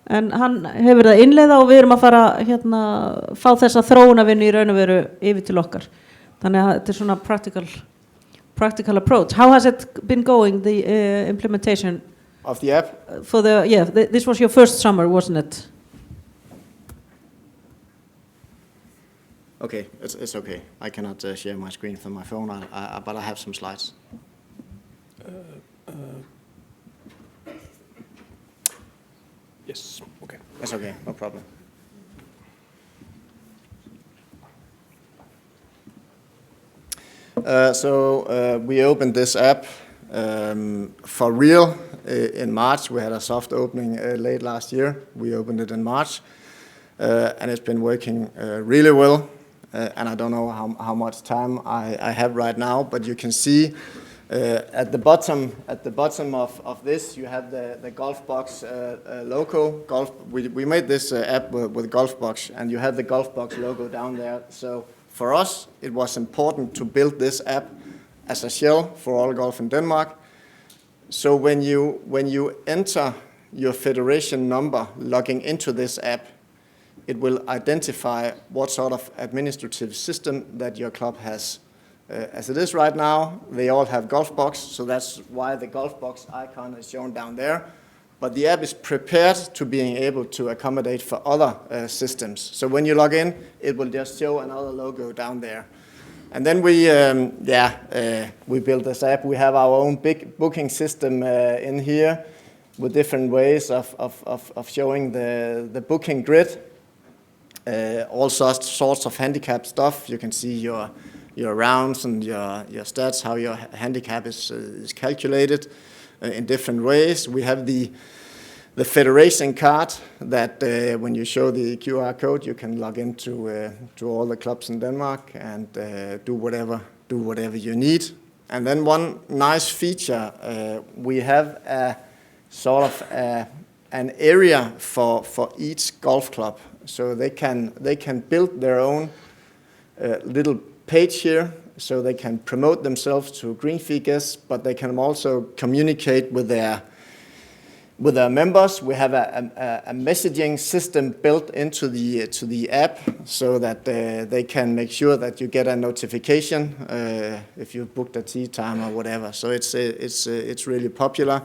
En hann hefur það innleiða og við erum að fara fá þessa þróunarvinnu í raun og veru yfir til okkar. Þannig að þetta svona practical approach. How has it been going, the implementation of the app? This was your first summer, wasn't it? Okay, it's okay. I cannot share my screen from my phone, but I have some slides. Yes, okay. It's okay, no problem. So we opened this app for real in March. We had a soft opening late last year. We opened it in March, and it's been working really well. And I don't know how much time I have right now, but you can see at the bottom of this you have the Golfbox logo. We made this app with Golfbox, and you have the Golfbox logo down there. So for us, it was important to build this app as a shell for all golf in Denmark. So when you enter your federation number logging into this app, it will identify what sort of administrative system that your club has. As it is right now, they all have golf box, so that's why the golf box icon is shown down there. But the app is prepared to being able to accommodate for other systems. So when you log in, it will just show another logo down there. And then we built this app. We have our own big booking system in here with different ways of showing the booking grid. All sorts of handicap stuff. You can see your rounds and your stats, how your handicap is calculated in different ways. We have the federation card that when you show the QR code, you can log into to all the clubs in Denmark and do whatever you need. And then one nice feature, we have a sort of an area for each golf club, so they can build their own little page here, so they can promote themselves to green fee guests, but they can also communicate with their members. We have a messaging system built into the app, so that they can make sure that you get a notification if you booked a tee time or whatever. So it's really popular.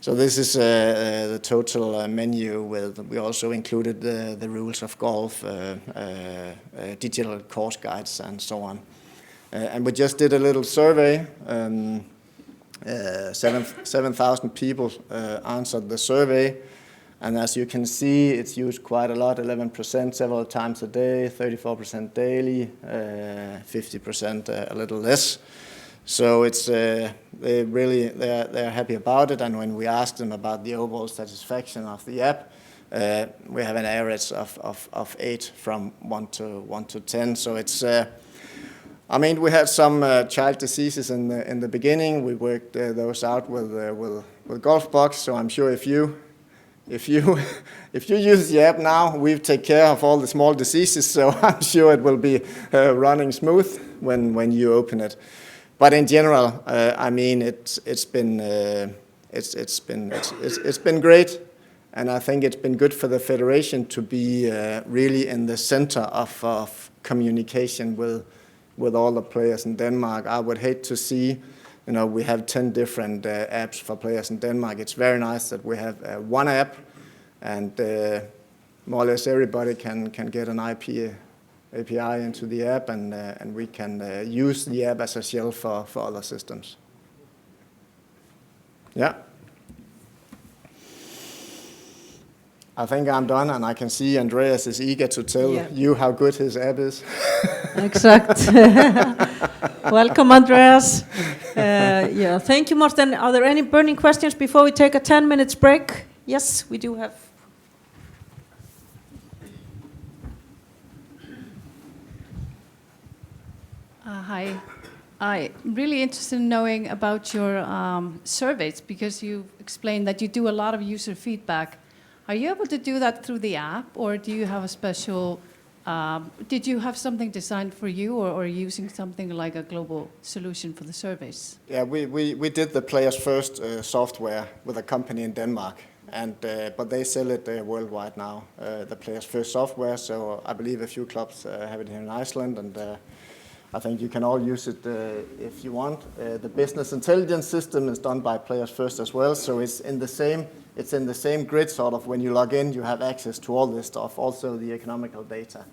So this is the total menu. We also included the rules of golf, digital course guides, and so on. And we just did a little survey. 7,000 people answered the survey, and as you can see, it's used quite a lot, 11% several times a day, 34% daily, 50% a little less. So it's they're happy about it, and when we asked them about the overall satisfaction of the app, we have an average of 8 from 1 to 10. So it's I mean, we had some child diseases in the beginning. We worked those out with golf box. So I'm sure if you use the app now, we take care of all the small diseases. So I'm sure it will be running smooth when you open it. But in general, I mean, it's been great, and I think it's been good for the federation to be really in the center of communication with all the players in Denmark. I would hate to see, we have 10 different apps for players in Denmark. It's very nice that we have one app, and more or less everybody can get an API into the app, and we can use the app as a shell for other systems. Yeah. I think I'm done, and I can see Andreas is eager to tell you how good his app is. Exact. Welcome, Andreas. Thank you, Morten. Are there any burning questions before we take a 10 minutes break? Yes, we do have. Hi. I'm really interested in knowing about your surveys, because you explained that you do a lot of user feedback. Are you able to do that through the app, or do you have a special, did you have something designed for you, or using something like a global solution for the surveys? Yeah, we did the Players First software with a company in Denmark, but they sell it worldwide now, the Players First software. So I believe a few clubs have it here in Iceland, and I think you can all use it if you want. The business intelligence system is done by Players First as well, so it's in the same grid, sort of. When you log in, you have access to all this stuff, also the economical data.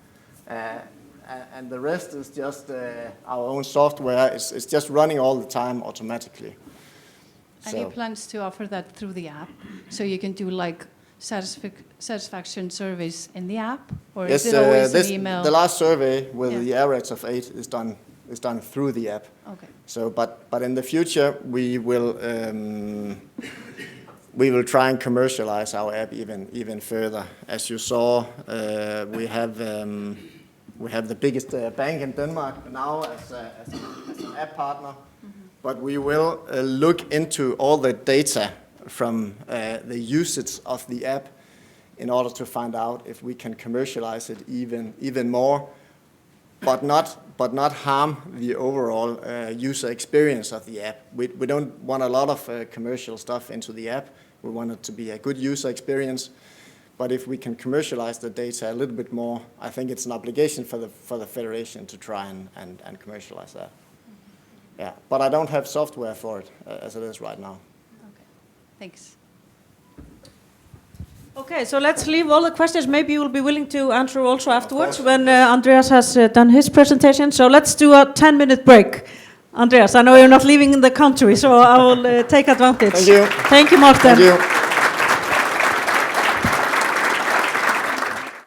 And the rest is just our own software. It's just running all the time automatically. Any plans to offer that through the app, so you can do like satisfaction surveys in the app, or yes, is it always an email? The last survey with the average of 8 is done through the app. Okay. So, but in the future we will try and commercialize our app even further. As you saw, we have the biggest bank in Denmark now as an app partner. Mm-hmm. But we will look into all the data from the usage of the app in order to find out if we can commercialize it even more, but not harm the overall user experience of the app. We don't want a lot of commercial stuff into the app. We want it to be a good user experience, But if we can commercialize the data a little bit more, I think it's an obligation for the federation to try and commercialize that. Yeah, but I don't have software for it as it is right now. Okay, thanks. Okay, so let's leave all the questions. Maybe you will be willing to answer also afterwards when Andreas has done his presentation. So let's do a 10-minute break. Andreas, I know you're not leaving the country, so I will take advantage. Thank you. Thank you, Morten. Thank you.